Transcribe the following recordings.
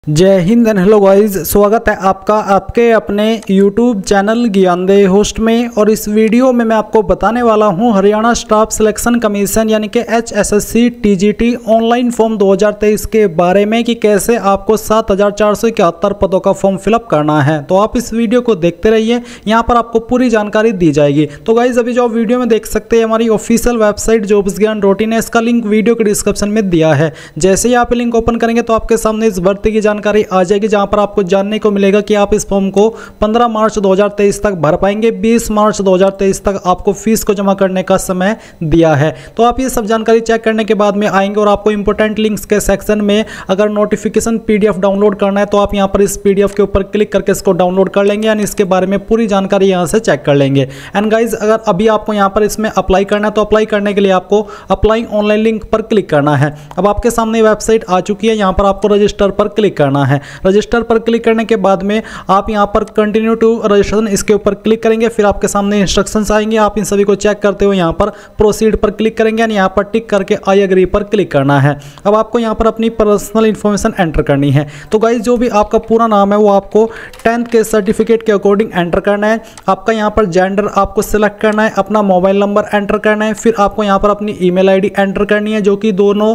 जय Hind and hello guys, स्वागत है आपका आपके अपने YouTube चैनल ज्ञानदेह होस्ट में। और इस वीडियो में मैं आपको बताने वाला हूं हरियाणा स्टाफ सिलेक्शन कमीशन यानी कि HSSC TGT ऑनलाइन फॉर्म 2023 के बारे में कि कैसे आपको 7471 पदों का फॉर्म फिलअप करना है। तो आप इस वीडियो को देखते रहिए, यहाँ पर आपको पूरी जानकारी दी जाएगी। तो गाइज अभी जो आप वीडियो में देख सकते हैं हमारी ऑफिशियल वेबसाइट jobsgyan.in है, इसका लिंक वीडियो के डिस्क्रिप्शन में दिया है। जैसे ही आप लिंक ओपन करेंगे तो आपके सामने इस भर्ती की जानकारी आ जाएगी, जहां पर आपको जानने को मिलेगा कि आप इस फॉर्म को 15 मार्च 2023 तक भर पाएंगे। 20 मार्च 2023 तक आपको फीस को जमा करने का समय दिया है। तो आप ये सब जानकारी चेक करने के बाद में आएंगे और आपको इंपोर्टेंट लिंक्स के सेक्शन में अगर नोटिफिकेशन PDF डाउनलोड करना है तो आप यहां पर इस PDF के ऊपर क्लिक करके इसको डाउनलोड कर लेंगे, यानी इसके बारे में पूरी जानकारी यहां से चेक कर लेंगे। एंड गाइज अगर अभी आपको यहां पर इसमें अप्लाई करना है तो अप्लाई करने के लिए आपको अप्लाई ऑनलाइन लिंक पर क्लिक करना है। अब आपके सामने वेबसाइट आ चुकी है, यहां पर आपको रजिस्टर पर क्लिक करना है। रजिस्टर पर क्लिक करने के बाद में आप यहां पर कंटिन्यू टू रजिस्ट्रेशन इसके ऊपर क्लिक करेंगे। फिर आपके सामने इंस्ट्रक्शंस आएंगे, आप इन सभी को चेक करते हुए यहां पर प्रोसीड पर क्लिक करेंगे, यानी यहां पर टिक करके आई एग्री पर क्लिक करना है। अब आपको यहां पर अपनी पर्सनल इंफॉर्मेशन एंटर करनी है। तो गाइस जो भी आपका पूरा नाम है वो आपको 10th के सर्टिफिकेट के अकॉर्डिंग एंटर करना है। आपका यहां पर जेंडर आपको सिलेक्ट करना है, अपना मोबाइल नंबर एंटर करना है। फिर आपको यहां पर अपनी ईमेल आईडी एंटर करनी है, जो कि दोनों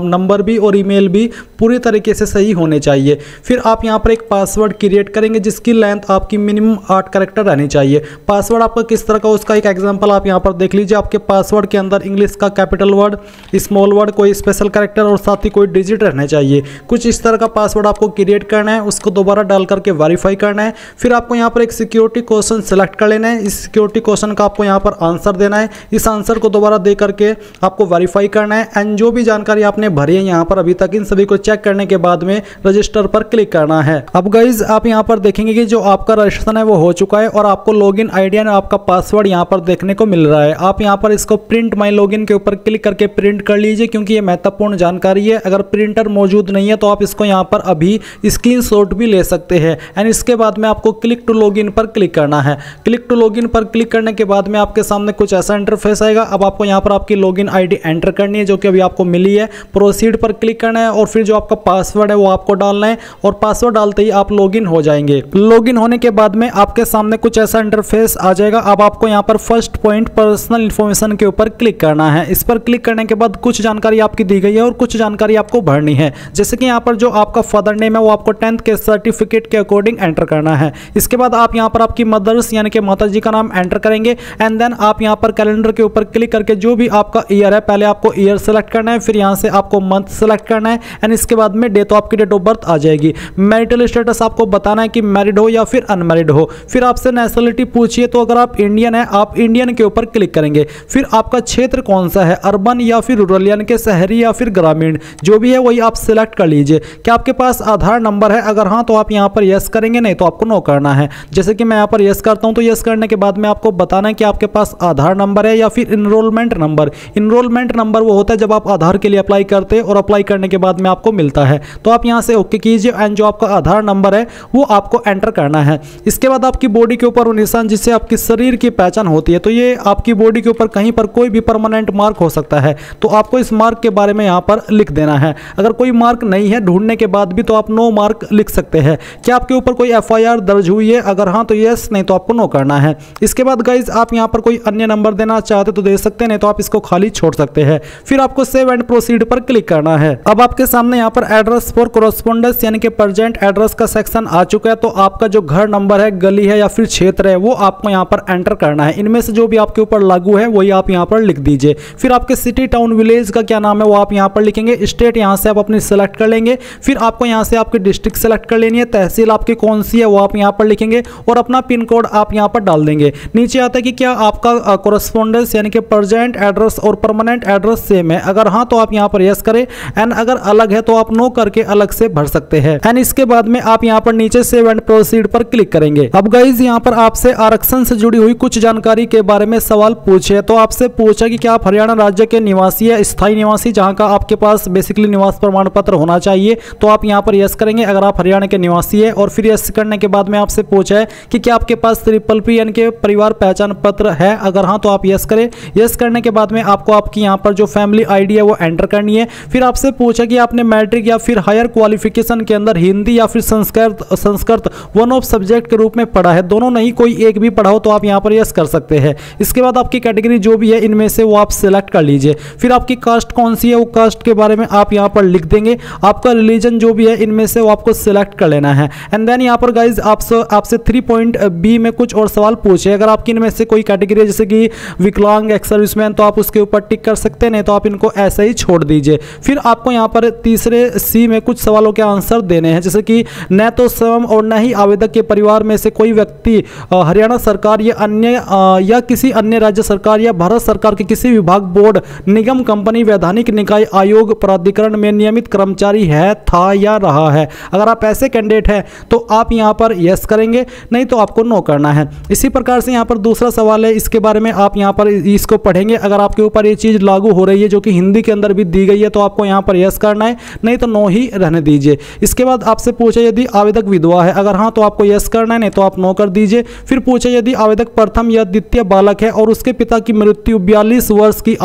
नंबर भी और ईमेल भी पूरी तरीके से सही होने चाहिए। फिर आप यहां पर एक पासवर्ड क्रिएट करेंगे जिसकी लेंथ आपकी मिनिमम 8 कैरेक्टर रहनी चाहिए। पासवर्ड आपका किस तरह का, उसका एक एग्जांपल आप यहां पर देख लीजिए। आपके पासवर्ड के अंदर इंग्लिश का कैपिटल वर्ड, स्मॉल वर्ड, कोई स्पेशल कैरेक्टर और साथ ही कोई डिजिट रहने चाहिए। कुछ इस तरह का पासवर्ड आपको क्रिएट करना है, उसको दोबारा डाल करके वेरीफाई करना है। फिर आपको यहां पर एक सिक्योरिटी क्वेश्चन सेलेक्ट कर लेना है। इस सिक्योरिटी क्वेश्चन का आपको यहां पर आंसर देना है। इस आंसर को दोबारा दे करके आपको वेरीफाई करना है। एंड जो भी जानकारी आपने भरी है यहां पर अभी तक, इन सभी को चेक करने के बाद में रजिस्टर पर क्लिक करना है। अब गाइज आप यहां पर देखेंगे कि जो आपका रजिस्ट्रेशन है वो हो चुका है और आपको लॉगिन आईडी और आपका पासवर्ड यहां पर देखने को मिल रहा है। आप यहां पर इसको प्रिंट माई लॉगिन के ऊपर क्लिक करके प्रिंट कर लीजिए, क्योंकि ये महत्वपूर्ण जानकारी है। अगर प्रिंटर मौजूद नहीं है तो आप इसको यहां पर अभी स्क्रीनशॉट भी ले सकते हैं। एंड इसके बाद में आपको क्लिक टू लॉगिन पर क्लिक करना है। क्लिक टू लॉगिन पर क्लिक करने के बाद में आपके सामने कुछ ऐसा इंटरफेस आएगा। अब आपको यहां पर आपकी लॉगिन आईडी एंटर करनी है, जो कि अभी आपको मिली है। प्रोसीड पर क्लिक करना है और फिर जो आपका पासवर्ड है वो आपको डालना है और पासवर्ड डालते ही आप लॉगिन हो जाएंगे। लॉगिन होने के बाद में आपके सामने कुछ ऐसा इंटरफेस आ जाएगा। अब आपको यहां पर फर्स्ट पॉइंट पर्सनल इंफॉर्मेशन के ऊपर क्लिक करना है। इस पर क्लिक करने के बाद कुछ जानकारी आपकी दी गई है और कुछ जानकारी आपको भरनी है। जैसे कि यहां पर जो आपका फादर नेम है वो आपको 10th के सर्टिफिकेट के अकॉर्डिंग एंटर करना है। इसके बाद आप यहां पर आपकी मदर्स यानी कि माता जी का नाम एंटर करेंगे। एंड देन आप यहां पर कैलेंडर के ऊपर क्लिक करके जो भी आपका ईयर है, पहले आपको ईयर सेलेक्ट करना है, फिर यहां से आपको मंथ सेलेक्ट करना है। एंड इसके बाद में डेट ऑफ बर्थ आ जाएगी। मैरिटल स्टेटस आपको बताना है कि मैरिड हो या फिर अनमैरिड हो। फिर आपसे नेशनलिटी पूछिए, तो अगर आप इंडियन है आप इंडियन के ऊपर क्लिक करेंगे। फिर आपका क्षेत्र कौन सा है, अर्बन या फिर रूरल यानी कि शहरी या फिर ग्रामीण, जो भी है वही आप सिलेक्ट कर लीजिए। क्या आपके पास आधार नंबर है, अगर हाँ तो आप यहां पर यस करेंगे, नहीं तो आपको नो करना है। जैसे कि मैं यहां पर यस करता हूं, तो यस करने के बाद में आपको बताना है कि आपके पास आधार नंबर है या फिर इनरोलमेंट नंबर। इनरोलमेंट नंबर वो होता है जब आप आधार के लिए अप्लाई करते हैं और अप्लाई करने के बाद में आपको मिलता है। तो आप यहां से ओके कीजिए एंड जो आपका आधार नंबर है वो आपको एंटर करना है। इसके बाद आपकी बॉडी के ऊपर वो निशान जिससे आपकी शरीर की पहचान होती है, तो ये आपकी बॉडी के ऊपर कहीं पर कोई भी परमानेंट मार्क हो सकता है, तो आपको इस मार्क के बारे में यहां पर लिख देना है। अगर कोई मार्क नहीं है ढूंढने के बाद भी तो आप नो मार्क लिख सकते हैं। क्या आपके ऊपर कोई FIR दर्ज हुई है, अगर हाँ तो यस, नहीं तो आपको नो करना है। इसके बाद गाइज आप यहां पर कोई अन्य नंबर देना चाहते तो दे सकते हैं, नहीं तो आप इसको खाली छोड़ सकते हैं। फिर आपको सेव एंड प्रोसीड पर क्लिक करना है। अब आपके सामने यहां पर एड्रेस फॉर कोरेस्पोंडेंस यानी कि प्रेजेंट एड्रेस का सेक्शन आ चुका है। तो आपका जो घर नंबर है, गली है या फिर क्षेत्र है, वो आपको यहां पर एंटर करना है। इनमें से जो भी आपके ऊपर लागू है वही आप यहां पर लिख दीजिए। फिर आपके सिटी टाउन विलेज का क्या नाम है वो आप यहां पर लिखेंगे। स्टेट यहां से आप अपनी सेलेक्ट कर लेंगे। फिर आपको यहां से आपकी डिस्ट्रिक्ट सेलेक्ट कर लेनी है। तहसील आपकी कौन सी है वो आप यहां पर लिखेंगे और अपना पिन कोड आप यहां पर डाल देंगे। नीचे आता है कि क्या आपका कोरेस्पोंडेंस यानी कि प्रेजेंट एड्रेस और परमानेंट एड्रेस सेम है, अगर हाँ तो आप यहां पर यस करें एंड अगर अलग है तो आप नो करके अलग से भर सकते हैं। एंड इसके बाद में आप यहां पर नीचे सेव एंड प्रोसीड पर क्लिक करेंगे। अब गाइज यहां पर आपसे आरक्षण से जुड़ी हुई कुछ जानकारी के बारे में सवाल पूछे। तो आपसे पूछा कि क्या आप हरियाणा राज्य के निवासी है, स्थायी निवासी, जहां का आपके पास बेसिकली निवास प्रमाण पत्र होना चाहिए, तो आप यहां पर यस करेंगे अगर आप हरियाणा के निवासी है। और फिर यस करने के बाद में आपसे पूछा है कि क्या आपके पास PPP यानी कि परिवार पहचान पत्र है, अगर हाँ तो आप यस करें। यस करने के बाद में आपको आपकी यहां पर जो फैमिली आईडी है वो एंटर करनी है। फिर आपसे पूछा कि आपने मैट्रिक या फिर हायर क्वालिफिकेशन क्वालिफिकेशन के अंदर हिंदी या फिर संस्कृत वन ऑफ सब्जेक्ट के रूप में पढ़ा है, दोनों नहीं कोई एक भी पढ़ा हो तो आप यहाँ पर यस कर सकते हैं। इसके बाद आपकी कैटेगरी जो भी है इनमें से वो आप सिलेक्ट कर लीजिए। फिर आपकी कास्ट कौन सी है वो कास्ट के बारे में आप यहाँ पर लिख देंगे। आपका रिलीजन जो भी है इनमें से वो आपको सिलेक्ट कर लेना है। एंड देन यहाँ पर गाइज आपसे 3.B में कुछ और सवाल पूछे। अगर आपकी इनमें से कोई कैटेगरी है जैसे कि विकलांग, एक्स सर्विसमैन, तो आप उसके ऊपर टिक कर सकते हैं, नहीं तो आप इनको ऐसे ही छोड़ दीजिए। फिर आपको यहाँ पर तीसरे C में कुछ सवालों के आंसर देने हैं, जैसे कि न तो स्वयं और न ही आवेदक के परिवार में से कोई व्यक्ति हरियाणा सरकार या किसी अन्य राज्य सरकार या भारत सरकार के किसी विभाग, बोर्ड, निगम, कंपनी, वैधानिक निकाय, आयोग, प्राधिकरण में नियमित कर्मचारी है, था या रहा है। अगर आप ऐसे कैंडिडेट हैं तो आप यहाँ पर यस करेंगे, नहीं तो आपको नो करना है। इसी प्रकार से यहाँ पर दूसरा सवाल है, इसके बारे में आप यहाँ पर इसको पढ़ेंगे। अगर आपके ऊपर ये चीज़ लागू हो रही है जो कि हिंदी के अंदर भी दी गई है तो आपको यहाँ पर यस करना है, नहीं तो नो ही रहने दीजिए। इसके बाद आपसे पूछे यदि आवेदक विधवा है, अगर हाँ तो आपको यस करना है, नहीं तो आप नो कर दीजिए। फिर पूछे यदि आवेदक प्रथम या द्वितीय बालक है और उसके पिता की मृत्यु 42 वर्ष की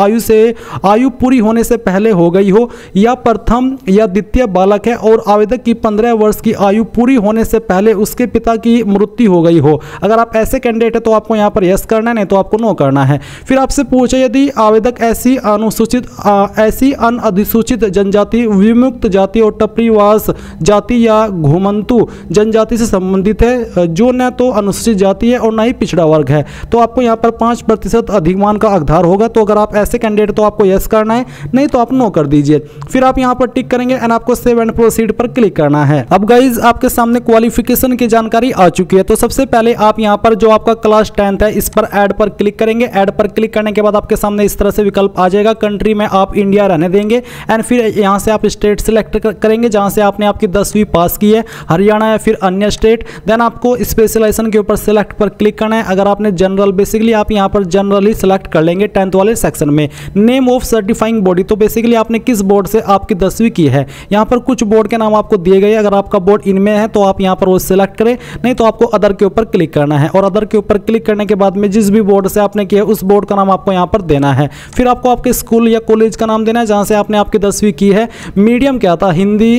आयु पूरी होने से पहले हो गई हो, या प्रथम या द्वितीय बालक है और आवेदक की 15 वर्ष की आयु पूरी होने से पहले उसके पिता की मृत्यु हो गई हो। अगर आप ऐसे कैंडिडेट है तो आपको यहाँ पर यस करना है, नहीं तो आपको नो करना है। फिर आपसे पूछे यदि आवेदक ऐसी अनअधिसूचित जनजाति, विमुक्त जाति और टपरीवास जाति या घुमंतु जनजाति से संबंधित है जो न तो अनुसूचित जाति है और न ही पिछड़ा वर्ग है, तो आपको यहाँ पर 5% अधिकमान का आधार होगा। तो अगर आप ऐसे कैंडिडेट तो आपको यस करना है, नहीं तो आप नो कर दीजिए। फिर आप यहाँ पर टिक करेंगे एंड आपको सेव एंड प्रोसीड पर क्लिक करना है। अब गाइज आपके सामने क्वालिफिकेशन की जानकारी आ चुकी है। तो सबसे पहले आप यहाँ पर जो आपका क्लास 10th है इस पर ऐड पर क्लिक करेंगे। ऐड पर क्लिक करने के बाद आपके सामने इस तरह से विकल्प आ जाएगा। कंट्री में आप इंडिया रहने देंगे एंड फिर यहाँ से आप स्टेट सिलेक्ट करेंगे जहाँ से आपने आपकी 10वीं पास की है, हरियाणा या फिर अन्य स्टेट। देन आपको स्पेशलाइजेशन के ऊपर सिलेक्ट पर क्लिक करना है। अगर आपने जनरल, बेसिकली आप यहाँ पर जनरल ही सिलेक्ट कर लेंगे 10th वाले सेक्शन में। नेम ऑफ सर्टिफाइंग बॉडी, तो बेसिकली आपने किस बोर्ड से आपकी 10वीं की है। यहाँ पर कुछ बोर्ड के नाम आपको दिए गए, अगर आपका बोर्ड इनमें है तो आप यहाँ पर वो सिलेक्ट करें, नहीं तो आपको अदर के ऊपर क्लिक करना है। और अदर के ऊपर क्लिक करने के बाद में जिस भी बोर्ड से आपने किया उस बोर्ड का नाम आपको यहाँ पर देना है। फिर आपको आपके स्कूल या कॉलेज का नाम देना है जहाँ से आपने आपकी 10वीं की है। मीडियम क्या था, हिंदी,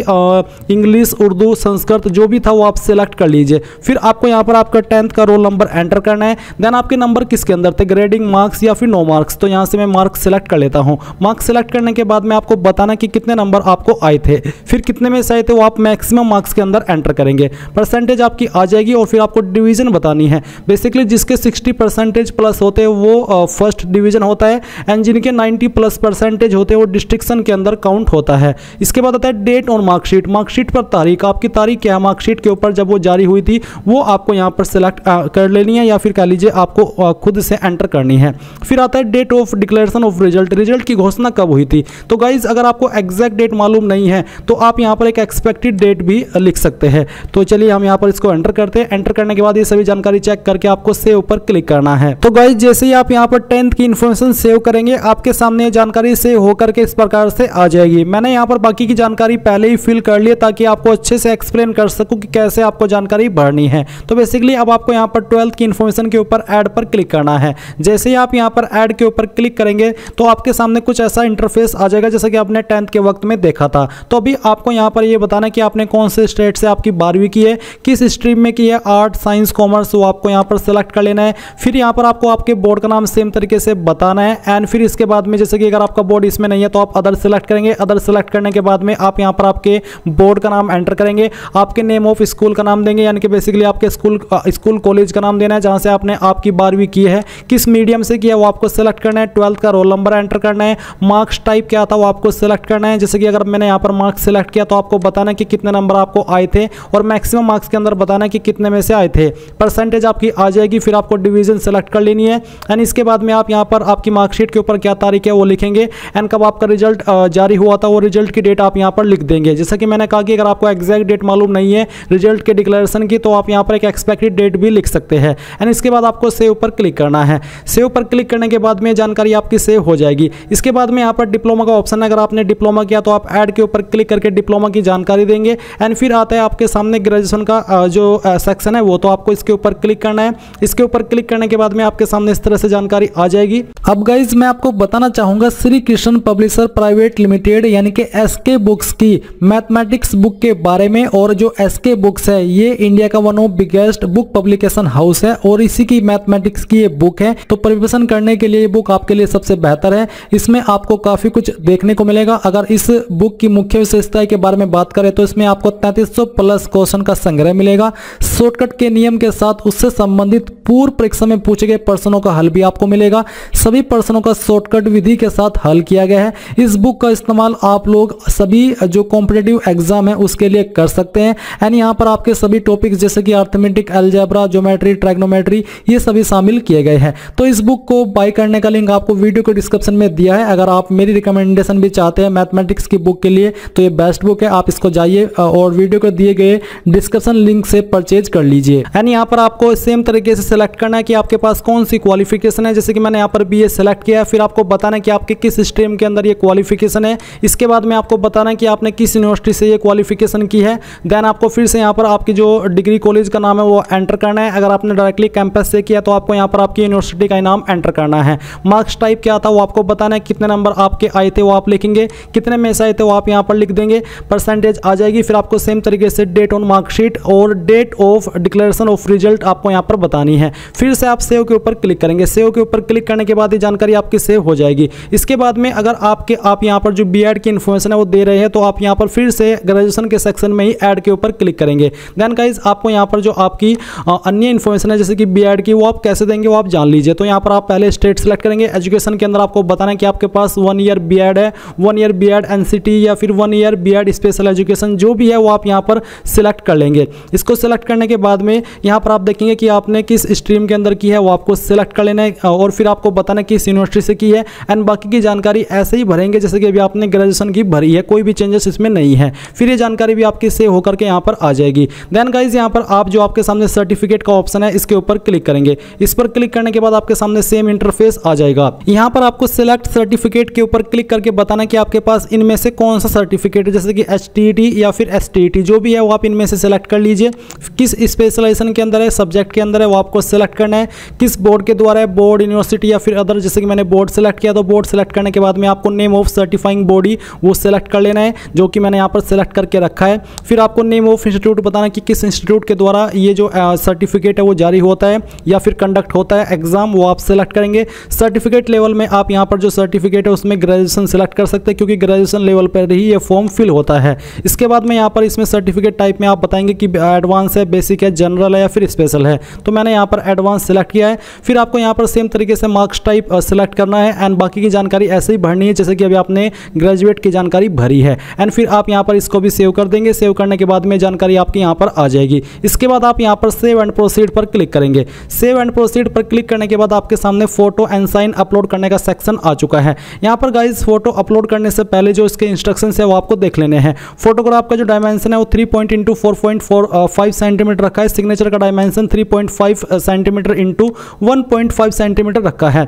इंग्लिश, उर्दू, संस्कृत जो भी था वो आप सिलेक्ट कर लीजिए। फिर आपको यहाँ पर आपका 10th का रोल नंबर एंटर करना है। देन आपके नंबर किसके अंदर थे, ग्रेडिंग, मार्क्स या फिर नो मार्क्स। तो यहाँ से मैं मार्क्स सिलेक्ट कर लेता हूँ। मार्क्स सिलेक्ट करने के बाद में आपको बताना कि कितने नंबर आपको आए थे। फिर कितने में से आए थे वो आप मैक्सिमम मार्क्स के अंदर एंटर करेंगे। परसेंटेज आपकी आ जाएगी और फिर आपको डिवीजन बतानी है। बेसिकली जिसके 60% प्लस होते हैं वो फर्स्ट डिवीजन होता है एंड जिनके 90+ % होते हैं वो डिस्ट्रिक्शन के अंदर काउंट होता है। इसके बाद आता है डेट और मार्कशीट। मार्कशीट पर तारीख, आपकी तारीख क्या है मार्कशीट के ऊपर जब वो जारी हुई थी वो आपको यहाँ पर सिलेक्ट कर लेनी है या फिर कह लीजिए आपको खुद से एंटर करनी है। फिर आता है date of declaration of result, result की घोषणा कब हुई थी। तो गाइज अगर आपको एग्जैक्ट डेट मालूम नहीं है तो आप यहाँ पर एक एक्सपेक्टेड डेट भी लिख सकते हैं। तो चलिए हम यहाँ पर इसको एंटर करते हैं। एंटर करने के बाद ये सभी जानकारी चेक करके आपको सेव पर क्लिक करना है। तो गाइज जैसे ही आप यहाँ पर 10th की इन्फॉर्मेशन सेव करेंगे आपके सामने ये जानकारी सेव होकर के इस प्रकार से आ जाएगी। मैंने यहाँ पर बाकी की जानकारी पहले ही फिल कर ली ताकि आपको अच्छे से एक्सप्लेन कर सकूं कि कैसे आपको जानकारी भरनी है। तो बेसिकली अब आपको यहाँ पर 12th की इन्फॉर्मेशन के ऊपर ऐड पर क्लिक करना है। जैसे ही आप यहाँ पर ऐड के ऊपर क्लिक करेंगे तो आपके सामने कुछ ऐसा इंटरफेस आ जाएगा जैसा कि आपने 10th के वक्त में देखा था। तो अभी आपको यहाँ पर ये बताना कि आपने कौन से स्टेट से आपकी 12वीं की है, किस स्ट्रीम में की है, आर्ट, साइंस, कॉमर्स, वो आपको यहाँ पर सेलेक्ट कर लेना है। फिर यहाँ पर आपको आपके बोर्ड का नाम सेम तरीके से बताना है एंड फिर इसके बाद में जैसे कि अगर आपका बोर्ड इसमें नहीं है तो आप अदर सेलेक्ट करेंगे। अदर सेलेक्ट करने के बाद में आप यहाँ पर आपके बोर्ड का नाम एंटर करेंगे, आपके नेम ऑफ स्कूल का नाम देंगे, यानी कि बेसिकली आपके स्कूल कॉलेज का नाम देना है जहाँ से आपने आपकी 12वीं की है, किस मीडियम से किया वो आपको सेलेक्ट करना है। 12th का रोल नंबर एंटर करना है। मार्क्स टाइप क्या था वो आपको सेलेक्ट करना है। जैसे कि अगर मैंने यहाँ पर मार्क्स सेलेक्ट किया तो आपको बताना है कि कितने नंबर आपको आए थे और मैक्सिमम मार्क्स के अंदर बताना है कि कितने में से आए थे। परसेंटेज आपकी आ जाएगी। फिर आपको डिवीजन सेलेक्ट कर लेनी है एंड इसके बाद में आप यहाँ पर आपकी मार्कशीट के ऊपर क्या तारीख है वो लिखेंगे एंड कब आपका रिजल्ट जारी हुआ था वो रिजल्ट की डेट आप यहाँ पर लिख देंगे। जैसा कि मैंने कहा कि अगर आपको एग्जैक्ट डेट मालूम नहीं है रिजल्ट के डिक्लेरेशन की तो आप यहाँ पर एक एक्सपेक्टेड डेट भी लिख सकते हैं एंड इसके बाद आपको सेव पर क्लिक करना है। सेव पर क्लिक करने के बाद में जानकारी आपकी सेव हो जाएगी। इसके बाद में यहाँ पर डिप्लोमा का ऑप्शन है, अगर आपने डिप्लोमा किया तो आप ऐड के ऊपर क्लिक करके डिप्लोमा की जानकारी देंगे एंड फिर आता है आपके सामने ग्रेजुएशन का जो सेक्शन है वो, तो आपको इसके ऊपर क्लिक करना है। इसके ऊपर क्लिक करने के बाद में आपके सामने इस तरह से जानकारी आ जाएगी। अब गाइज मैं आपको बताना चाहूंगा Shri Krishna publisher private limited यानी कि एसके बुक्स की मैथमेटिक्स बुक के बारे में। और जो एसके बुक्स है ये इंडिया का one of biggest book publication house है और इसी की मैथमेटिक्स की ये बुक है। तो प्रिपरेशन करने के लिए ये बुक आपके लिए सबसे बेहतर है। इसमें आपको काफी कुछ देखने को मिलेगा। अगर इस बुक की मुख्य विशेषता के बारे में बात करें तो इसमें आपको 3300 प्लस क्वेश्चन का संग्रह मिलेगा, शॉर्टकट के नियम के साथ उससे संबंधित पूर्व परीक्षा में पूछे गए प्रश्नों का हल भी आपको मिलेगा। सभी प्रश्नों का शॉर्टकट विधि के साथ हल किया गया है। इस बुक का इस्तेमाल आप लोग सभी जो कॉम्पिटिटिव एग्जाम है उसके लिए कर सकते हैं। एंड यहाँ पर आपके सभी टॉपिक्स जैसे कि अर्थमेटिक, अलजेब्रा, ज्योमेट्री, ट्राइग्नोमेट्री ये सभी शामिल किए गए हैं। तो इस बुक को बाय करने का लिंक आपको वीडियो के डिस्क्रिप्शन में दिया है। अगर आप मेरी रिकमेंडेशन भी चाहते हैं मैथमेटिक्स की बुक के लिए तो ये बेस्ट बुक है, आप इसको जाइए और वीडियो को दिए गए डिस्क्रिप्शन लिंक से परचेज कर लीजिए। एंड यहाँ पर आपको सेम तरीके से सिलेक्ट करना है कि आपके पास कौन सी क्वालिफिकेशन है। जैसे कि मैंने यहाँ पर बीए सेलेक्ट किया, फिर आपको बताना है कि आपके किस स्ट्रीम के अंदर ये क्वालिफिकेशन है। इसके बाद में आपको बताना है कि आपने किस यूनिवर्सिटी से ये क्वालिफिकेशन की है। देन आपको फिर से यहाँ पर आपकी जो डिग्री कॉलेज का नाम है वो एंटर करना है। अगर आपने डायरेक्टली कैंपस से किया तो आपको यहाँ पर आपकी यूनिवर्सिटी का नाम एंटर करना है। मार्क्स टाइप क्या था वो आपको बताना है, कितने नंबर आपके आए थे वो आप लिखेंगे, कितने में से आए थे वो आप यहाँ पर लिख देंगे, परसेंटेज आ जाएगी। फिर आपको सेम तरीके से डेट ऑन मार्कशीट और date of declaration of result आपको यहाँ पर बतानी है। फिर से आप सेव के ऊपर क्लिक करेंगे। सेव के ऊपर क्लिक करने के बाद ये जानकारी आपकी सेव हो जाएगी। इसके बाद में अगर आप यहाँ पर जो बीएड की इन्फॉर्मेशन है वो दे रहे हैं तो आप यहाँ पर फिर से ग्रेजुएशन के सेक्शन में ही ऐड के ऊपर क्लिक करेंगे। देन गाइज आपको यहाँ पर जो आपकी अन्य इन्फॉर्मेशन है जैसे कि बीएड की वो आप कैसे देंगे वो आप जान लीजिए। तो यहाँ पर आप पहले स्टेट सेलेक्ट करेंगे। एजुकेशन के अंदर आपको बताना है कि आपके पास 1 ईयर बीएड है, 1 ईयर बीएड एनसीटी या फिर 1 ईयर बीएड स्पेशल एजुकेशन जो भी है वो आप यहाँ पर सिलेक्ट कर लेंगे। इसको सिलेक्ट करने के बाद में यहाँ पर आप देखेंगे कि आपने किस स्ट्रीम के अंदर की है वो आपको सिलेक्ट कर लेना है और फिर आपको बताना है किस यूनिवर्सिटी से की है। एंड बाकी की जानकारी ऐसे ही भरेंगे जैसे कि अभी आपने ग्रेजुएशन की भरी है, कोई भी चेंजेस इसमें नहीं है। फिर ये जानकारी भी आपकी सेव होकर के यहाँ पर आ जाएगी। देन गाइज यहाँ पर आप जो आपके सामने सर्टिफिकेट का ऑप्शन है इसके ऊपर क्लिक करेंगे। इस पर क्लिक करने के बाद आपके सामने सेम इंटरफेस आ जाएगा। यहाँ पर आपको सिलेक्ट सर्टिफिकेट के ऊपर क्लिक करके बताना कि आपके पास इनमें से कौन सा सर्टिफिकेट है, जैसे कि HTT या फिर STT जो भी है वो आप इनमें से सिलेक्ट कर लीजिए। किस स्पेशलाइजेशन के अंदर है, सब्जेक्ट के अंदर है वो आपको सिलेक्ट करना है। किस बोर्ड के द्वारा है, बोर्ड, यूनिवर्सिटी या फिर अदर। जैसे कि मैंने बोर्ड सेलेक्ट किया तो बोर्ड सेलेक्ट करने के बाद में आपको नेम ऑफ सर्टिफाइंग बॉडी वो सेलेक्ट कर लेना है जो कि मैंने यहाँ पर सेलेक्ट करके रखा है। फिर आपको नेम ऑफ इंस्टीट्यूट बताना कि किस इंस्टीट्यूट के द्वारा ये जो सर्टिफिकेट है वो जारी होता है या फिर कंडक्ट होता है एग्जाम वो आप सेलेक्ट करेंगे। सर्टिफिकेट लेवल में आप यहाँ पर जो सर्टिफिकेट है उसमें ग्रेजुएशन सेलेक्ट कर सकते हैं क्योंकि ग्रेजुएशन लेवल पर ही ये फॉर्म फिल होता है। इसके बाद में यहाँ पर इसमें सर्टिफिकेट टाइप में आप बताएंगे कि एडवांस है, बेसिक है, जनरल है या फिर स्पेशल है। तो मैंने यहाँ पर एडवांस सेलेक्ट किया है। फिर आपको यहाँ पर सेम तरीके से मार्क्स टाइप सेलेक्ट करना है एंड बाकी की जानकारी ऐसे ही भरनी है जैसे कि अभी आपने ग्रेजुएट की जानकारी भरी है। एंड फिर आप यहाँ पर इसको भी सेव कर देंगे। सेव करने के बाद में जानकारी आपकी यहाँ पर आ जाएगी। इसके बाद आप यहाँ पर सेव एंड प्रोसीड पर क्लिक करेंगे। सेव एंड प्रोसीड पर क्लिक करने के बाद आपके सामने फोटो एंड साइन अपलोड करने का सेक्शन आ चुका है। यहाँ पर गाइज फोटो अपलोड करने से पहले जो इसके इंस्ट्रक्शन है वो आपको देख लेने हैं। फोटोग्राफ का जो डायमेंशन है वो 3 इंटू 4.45 सेंटीमीटर रखा है। सिग्नेचर का डायमेंशन 3.5 सेंटीमीटर इंटू 1.5 सेंटीमीटर रखा है।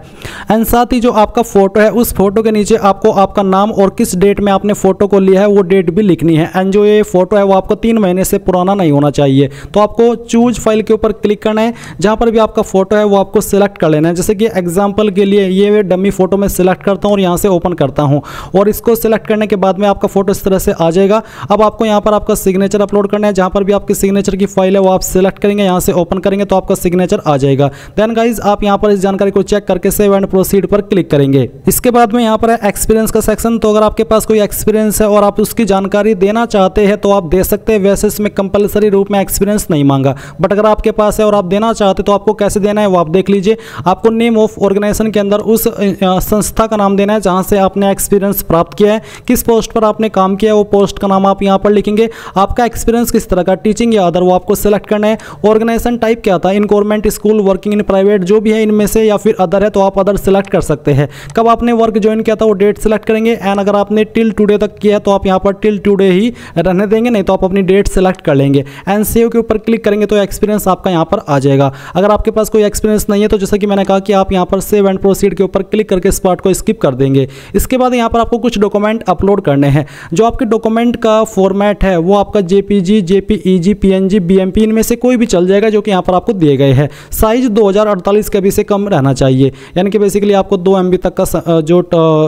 एंड साथ ही जो आपका फोटो है उस फोटो के नीचे आपको आपका नाम और किस डेट में आपने फोटो को लिया है वो डेट भी लिखनी है। एंड जो ये फोटो है वो आपको 3 महीने से पुराना नहीं होना चाहिए। तो आपको चूज फाइल के ऊपर क्लिक करना है। जहां पर भी आपका फोटो है वो आपको सिलेक्ट कर लेना है। जैसे कि एग्जांपल के लिए ये डमी फोटो में सिलेक्ट करता हूं और यहां से ओपन करता हूं और इसको सिलेक्ट करने के बाद में आपका फोटो इस तरह से आ जाएगा। अब आपको यहां पर आपका सिग्नेचर अपलोड करना है। जहां पर भी आपकी सिग्नेचर की फाइल है वो आप सिलेक्ट करेंगे, यहां से ओपन करेंगे तो आपका सिग्नेचर आ जाएगा। देन गाइज आप यहां पर इस जानकारी को चेक करके सेव एंड प्रोसीड पर क्लिक करेंगे। इसके बाद में यहाँ पर है एक्सपीरियंस का सेक्शन। तो अगर आपके पास कोई एक्सपीरियंस है और आप उसकी जानकारी देना चाहते हैं तो आप दे सकते हैं। वैसे इसमें कंपलसरी रूप में एक्सपीरियंस नहीं मांगा, बट अगर आपके पास है और आप देना चाहते तो आपको कैसे देना है वो आप देख लीजिए। आपको नेम ऑफ ऑर्गेनाइजेशन के अंदर उस संस्था का नाम देना है जहां से आपने एक्सपीरियंस प्राप्त किया है, किस पोस्ट पर आपने काम किया है वो पोस्ट का नाम आप यहाँ पर लिखेंगे। आपका एक्सपीरियंस किस तरह का, टीचिंग या अदर, वो आपको सेलेक्ट करना है। ऑर्गेनाइजेशन टाइप क्या था, in government, school, working in private, जो भी है इनमें से, या फिर अदर है तो आप अदर सेलेक्ट कर सकते हैं। कब आपने वर्क ज्वाइन किया था वो डेट सेलेक्ट करेंगे। एंड अगर आपने टिल टुडे तक किया है तो आप यहाँ पर टिल टुडे ही रहने देंगे, नहीं तो आप अपनी डेट सेलेक्ट कर लेंगे। एंड सेव के ऊपर क्लिक करेंगे तो एक्सपीरियंस आपका यहाँ पर आ जाएगा। अगर आपके पास कोई एक्सपीरियंस नहीं है तो जैसा कि मैंने कहा कि आप यहाँ पर सेव एंड प्रोसीड के ऊपर क्लिक करके इस पार्ट को स्किप कर देंगे। इसके बाद यहाँ पर आपको कुछ डॉक्यूमेंट अपलोड करने हैं। जो आपके डॉक्यूमेंट का फॉर्मेट है वो आपका JPG, JPEG, PNG, BMP इनमें से कोई भी चल जाएगा जो कि यहाँ पर आपको दिए गए हैं। साइज 2048 KB से कम रहना चाहिए, यानी कि बेसिकली आपको 2 MB तक का जो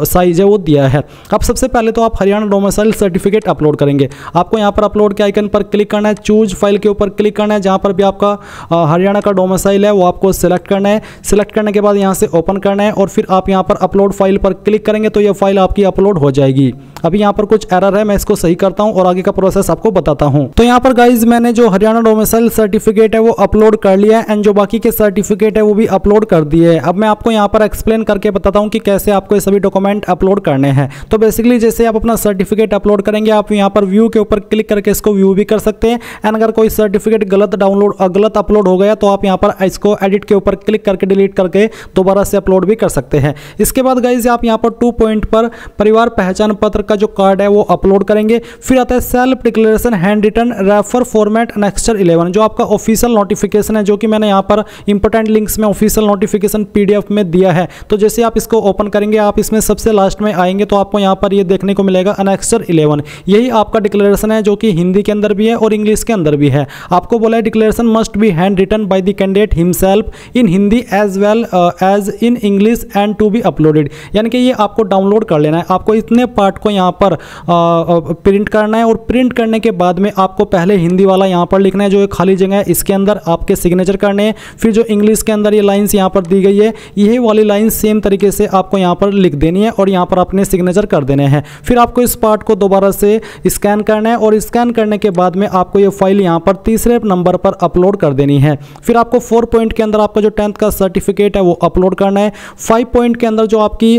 साइज है वो दिया है। अब सबसे पहले तो आप हरियाणा डोमिसाइल सर्टिफिकेट अपलोड करेंगे। आपको यहाँ पर अपलोड के आइकन पर क्लिक करना है, चूज फाइल के ऊपर क्लिक करना है, जहाँ पर भी आपका हरियाणा का डोमिसाइल है वो आपको सिलेक्ट करना है। सिलेक्ट करने के बाद यहाँ से ओपन करना है और फिर आप यहाँ पर अपलोड फाइल पर क्लिक करेंगे तो ये फाइल आपकी अपलोड हो जाएगी। अभी यहाँ पर कुछ एरर है, मैं इसको सही करता हूँ और आगे का प्रोसेस आपको बताता हूँ। तो यहाँ पर गाइज मैंने जो हरियाणा डोमिसाइल सर्टिफिकेट है वो अपलोड कर लिया है एंड जो बाकी के सर्टिफिकेट है वो भी अपलोड कर दिए है। अब मैं आपको यहाँ पर एक्सप्लेन करके बताता हूँ कि कैसे आपको ये सभी डॉक्यूमेंट अपलोड करने हैं। तो बेसिकली जैसे आप अपना सर्टिफिकेट अपलोड करेंगे, आप यहाँ पर व्यू के ऊपर क्लिक करके इसको व्यू भी कर सकते हैं एंड अगर कोई सर्टिफिकेट गलत अपलोड हो गया तो आप यहाँ पर इसको एडिट के ऊपर क्लिक करके डिलीट करके दोबारा से अपलोड भी कर सकते हैं। इसके बाद गाइज आप यहाँ पर 2 पॉइंट पर परिवार पहचान पत्र का जो कार्ड है वो अपलोड करेंगे। फिर आता है self declaration handwritten refer format annexure 11, जो आपका ऑफिशियल नोटिफिकेशन है, जो कि मैंने यहाँ पर इंपॉर्टेंट लिंक्स में ऑफिशियल नोटिफिकेशन PDF में दिया है। तो जैसे आप इसको ओपन करेंगे, आप इसमें सबसे लास्ट में आएंगे तो आपको यहाँ पर ये देखने को मिलेगा एनेक्स्चर 11। यही आपका डिक्लेरेशन है जो कि हिंदी के अंदर भी है और इंग्लिश के अंदर भी है। आपको बोला है declaration must be handwritten by the candidate himself in Hindi as well as in English and to be uploaded, यानी कि ये आपको डाउनलोड कर लेना है। आपको इतने पार्ट को यहाँ पर प्रिंट करना है और प्रिंट करने के बाद में आपको पहले हिंदी वाला यहाँ पर लिखना है, जो खाली जगह है इसके अंदर आपके सिग्नेचर करने हैं। फिर जो इंग्लिश के अंदर ये लाइंस यहाँ पर दी गई है, यही वाली लाइन सेम तरीके से आपको यहाँ पर लिख देनी है और यहाँ पर अपने सिग्नेचर कर देने हैं। फिर आपको इस पार्ट को दोबारा से स्कैन करना है और स्कैन करने के बाद में आपको ये फाइल यहाँ पर तीसरे नंबर पर अपलोड कर देनी है। फिर आपको 4 पॉइंट के अंदर आपका जो 10th का सर्टिफिकेट है वो अपलोड करना है। 5 पॉइंट के अंदर जो आपकी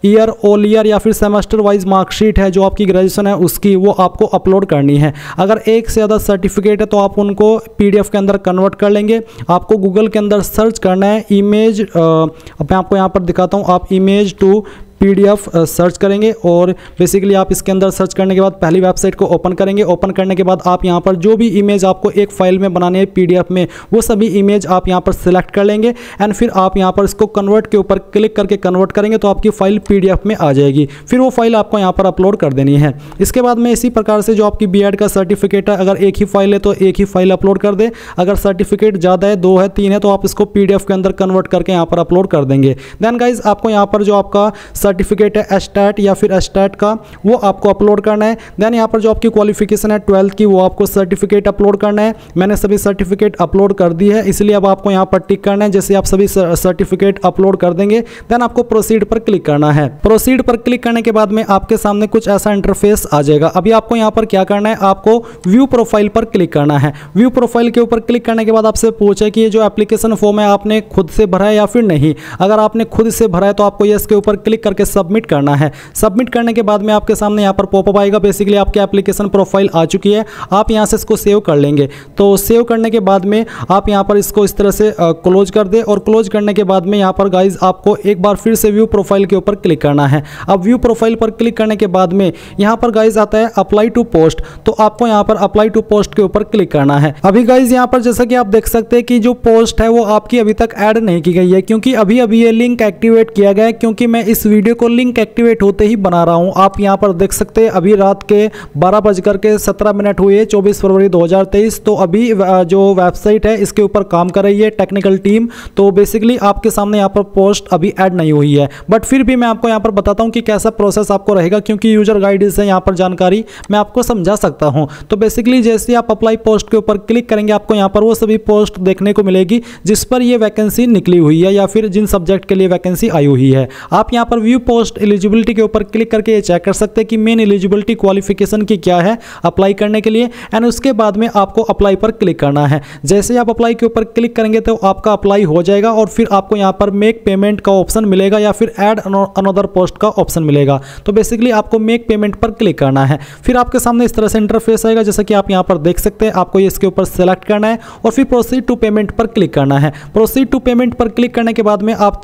ईयर ऑल ईयर या फिर सेमेस्टर वाइज मार्कशीट है जो आपकी ग्रेजुएशन है उसकी, वो आपको अपलोड करनी है। अगर एक से ज़्यादा सर्टिफिकेट है तो आप उनको PDF के अंदर कन्वर्ट कर लेंगे। आपको गूगल के अंदर सर्च करना है इमेज, मैं आपको यहाँ पर दिखाता हूँ, आप इमेज टू PDF सर्च करेंगे और बेसिकली आप इसके अंदर सर्च करने के बाद पहली वेबसाइट को ओपन करेंगे। ओपन करने के बाद आप यहाँ पर जो भी इमेज आपको एक फाइल में बनानी है PDF में, वो सभी इमेज आप यहाँ पर सिलेक्ट कर लेंगे एंड फिर आप यहाँ पर इसको कन्वर्ट के ऊपर क्लिक करके कन्वर्ट करेंगे तो आपकी फाइल PDF में आ जाएगी। फिर वो फाइल आपको यहाँ पर अपलोड कर देनी है। इसके बाद में इसी प्रकार से जो आपकी B.Ed का सर्टिफिकेट है, अगर एक ही फाइल है तो एक ही फाइल अपलोड कर दे। अगर सर्टिफिकेट ज़्यादा है, 2 है, 3 है, तो आप इसको PDF के अंदर कन्वर्ट करके यहाँ पर अपलोड कर देंगे। देन गाइज आपको यहाँ पर जो आपका सर्टिफिकेट है एस्टैट या फिर एस्टैट का, वो आपको अपलोड करना है। देन यहाँ पर जो आपकी क्वालिफिकेशन है 12th की, वो आपको सर्टिफिकेट अपलोड करना है। मैंने सभी सर्टिफिकेट अपलोड कर दी है, इसलिए अब आपको यहाँ पर टिक करना है। जैसे आप सभी सर्टिफिकेट अपलोड कर देंगे देन आपको प्रोसीड पर क्लिक करना है। प्रोसीड पर क्लिक करने के बाद में आपके सामने कुछ ऐसा इंटरफेस आ जाएगा। अभी आपको यहाँ पर क्या करना है, आपको व्यू प्रोफाइल पर क्लिक करना है। व्यू प्रोफाइल के ऊपर क्लिक करने के बाद आपसे पूछे कि ये जो एप्लीकेशन फॉर्म है आपने खुद से भरा है या फिर नहीं। अगर आपने खुद से भरा है तो आपको यस के ऊपर क्लिक करके सबमिट करना है। सबमिट करने के बाद में आपके सामने यहाँ पर पॉपअप आएगा। बेसिकली आपकी एप्लीकेशन प्रोफाइल आ चुकी है, आप यहाँ से इसको सेव कर लेंगे। तो सेव करने के बाद में आप यहाँ पर इसको इस तरह से क्लोज कर दे और क्लोज करने के बाद में यहाँ पर गाइज आपको एक बार फिर से व्यू प्रोफाइल के ऊपर क्लिक करना है। अब व्यू प्रोफाइल पर क्लिक करने के बाद में यहाँ पर गाइज आता है अप्लाई टू पोस्ट, तो आपको यहाँ पर अप्लाई टू पोस्ट के ऊपर क्लिक करना है। अभी गाइज यहाँ पर जैसा कि आप देख सकते हैं कि जो पोस्ट है वो आपकी अभी तक ऐड नहीं की गई है, क्योंकि अभी अभी ये लिंक एक्टिवेट किया गया है, क्योंकि मैं इस वीडियो को लिंक एक्टिवेट होते ही बना रहा हूँ। आप यहाँ पर देख सकते हैं अभी रात के 12:17 हुए, 24 फरवरी 2023। तो अभी जो वेबसाइट है इसके ऊपर काम कर रही है टेक्निकल टीम। तो बेसिकली आपके सामने यहाँ पर पोस्ट अभी ऐड नहीं हुई है, बट फिर भी मैं आपको यहाँ पर बताता हूँ कि कैसा प्रोसेस आपको रहेगा, क्योंकि यूजर गाइड से यहाँ पर जानकारी मैं आपको समझा सकता हूँ। तो बेसिकली जैसे आप अप्लाई पोस्ट के ऊपर क्लिक करेंगे, आपको यहाँ पर वो सभी पोस्ट देखने को मिलेगी जिस पर ये वैकेंसी निकली हुई है या फिर जिन सब्जेक्ट के लिए वैकेंसी आई हुई है। आप यहाँ पर व्यू पोस्ट एलिजिबिलिटी के ऊपर क्लिक करके ये चेक कर सकते हैं कि मेन एलिजिबिलिटी क्वालिफिकेशन की क्या है अप्लाई करने के लिए, एंड उसके बाद में आपको अप्लाई पर क्लिक करना है। जैसे आप अप्लाई के ऊपर क्लिक करेंगे तो आपका अप्लाई हो जाएगा और फिर आपको यहाँ पर मेक पेमेंट का ऑप्शन मिलेगा या फिर ऐड अनदर पोस्ट का ऑप्शन मिलेगा। तो बेसिकली आपको मेक पेमेंट पर क्लिक करना है। फिर आपके सामने इस तरह से इंटरफेस आएगा, जैसा कि आप यहाँ पर देख सकते हैं। आपको इसके ऊपर सेलेक्ट करना है और फिर प्रोसीड टू पेमेंट पर क्लिक करना है। प्रोसीड टू पेमेंट पर क्लिक करने के बाद में आप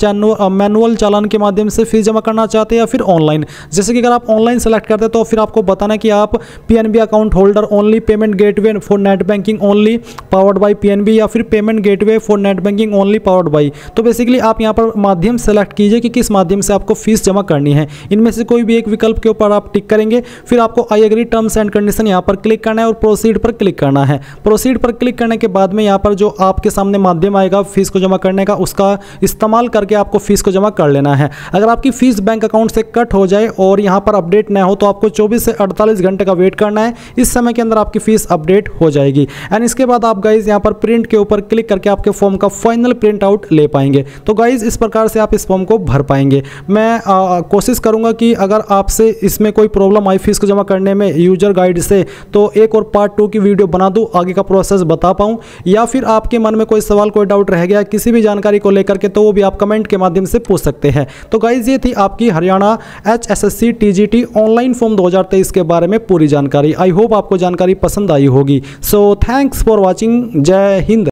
मैनुअल चालान के माध्यम से फीस जमा करना चाहते हैं या फिर ऑनलाइन। जैसे कि अगर आप ऑनलाइन सेलेक्ट करते हैं तो फिर आपको बताना कि आप PNB account holder only, payment gateway for net banking only powered by PNB, या फिर payment gateway for net banking only powered by. तो बेसिकली आप यहाँ पर माध्यम सेलेक्ट कीजिए कि किस माध्यम से आपको फीस जमा करनी है। इनमें से कोई भी एक विकल्प के ऊपर आप टिक करेंगे, फिर आपको I agree terms and condition यहाँ पर क्लिक करना है और प्रोसीड पर क्लिक करना है। प्रोसीड पर क्लिक करने के बाद में यहाँ पर जो आपके सामने माध्यम आएगा फीस को जमा करने का, उसका इस्तेमाल करके आपको फीस को जमा कर लेना है। अगर आपकी फीस बैंक अकाउंट से कट हो जाए और यहाँ पर अपडेट न हो तो आपको 24 से 48 घंटे का वेट करना है। इस समय के अंदर आपकी फीस अपडेट हो जाएगी एंड इसके बाद आप गाइज यहाँ पर प्रिंट के ऊपर क्लिक करके आपके फॉर्म का फाइनल प्रिंट आउट ले पाएंगे। तो गाइज इस प्रकार से आप इस फॉर्म को भर पाएंगे। मैं कोशिश करूंगा कि अगर आपसे इसमें कोई प्रॉब्लम आई फीस को जमा करने में यूजर गाइड से, तो एक और पार्ट 2 की वीडियो बना दूं, आगे का प्रोसेस बता पाऊं, या फिर आपके मन में कोई सवाल कोई डाउट रह गया किसी भी जानकारी को लेकर के तो वो भी आप कमेंट के माध्यम से पूछ सकते हैं। तो गाइज ये थी आपकी Haryana HSSC TGT online form 2023 के बारे में पूरी जानकारी। आई होप आपको जानकारी पसंद आई होगी। So thanks for watching. जय हिंद।